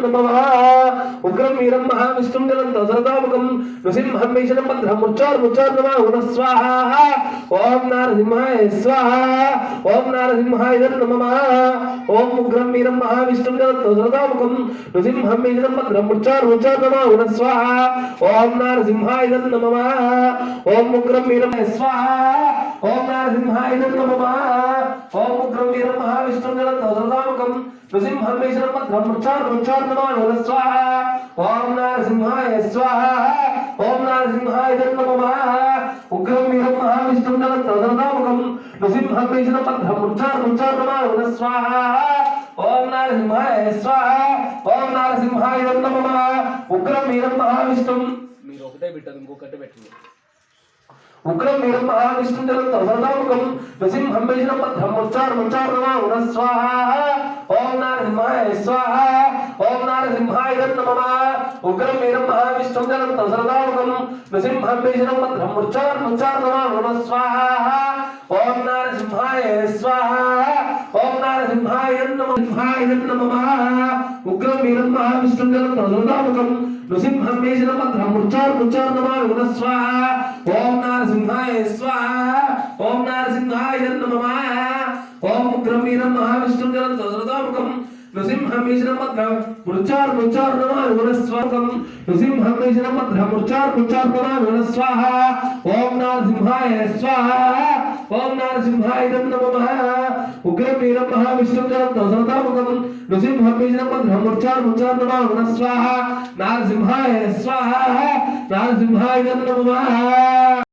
नमः उग्रं वीरं महाविष्णुं जलन्तं सरदामुखं नृसिंहं भीषणं भद्रं मुच्चार्मुच्चार्नमः पुनः स्वाहा ओम नारसिंहाय स्वाहा ओम नारसिंहाय नमः ओम उग्रं वीरं महाविष्णुं जलन्तं सरदामुखं नृसिंहं भीषणं भद्रं मुच्चार्मुच्चार्नमः पुनः स्वाहा ओम नारसिंहाय नमः ओम उग्रं वीरं स्वाहा ओम नारसिंहाय नमः ओम उग्रं वीरं महाविष्णुं जलन्तं सरदामुखं नृसिंहं भीषणं भद्रं मुच्चार्मुच्चार्नमः पुनः स्वाहा ओम नारसिंहाय स्वाहा ओम नारसिंहाय नमः उग्रं वीरं महाविष्णुं जलन्तं सरदामुखं नृसिंहं भीषणं भद्रं मुच्चार्मुच्चार्नमः पुनः स्वाहा ओम नारसिंहाय स्वाहा ओम नारसिंहाय नमः उग्रं वीरं महाविष्णुं మీరు ఒకటే పెట్టారు ఇంకొకటే పెట్టండి उग्रं वीरं महाविष्णुं जलन्तं सरदामुखं नृसिंहं भीषणं भद्रं मुच्चार्मुच्चार्नमः पुनः स्वाहा ओम नारसिंहाय स्वाहा ओम नारसिंहाय नमः उग्रं वीरं महाविष्णुं जलन्तं सरदामुखं नृसिंहं भीषणं भद्रं मुच्चार्मुच्चार्नमः पुनः स्वाहा ओम नारसिंहाय स्वाहा ओम नारसिंहाय नमः उग्रं वीरं महाविष्णुं जलन्तं सरदामुखं नृसिंहं भीषणं भद्रं मुच्चार्मुच्चार्नमः पुनः स्वाहा ओम नारसिंहाय स्वाहा ओम नारसिंहाय नमः ओम उग्रं वीरं महाविष्णुं जलन्तं सरदामुखं नृसिंहं भीषणं भद्रं मुच्चार्मुच्चार्नमः पुनः स्वाहा नृसिंहं भीषणं भद्रं मुच्चार्मुच्चार्नमः पुनः स्वाहा ओम नारसिंहाय स्वाहा ओम नारसिंहाय नमः उग्रं वीरं महाविष्णुं जलन्तं सरदामुखं नृसिंहं भीषणं भद्रं मुच्चार्मुच्चार्नमः पुनः स्वाहा नारसिंहाय स्वाहा नारसिंहाय नमः।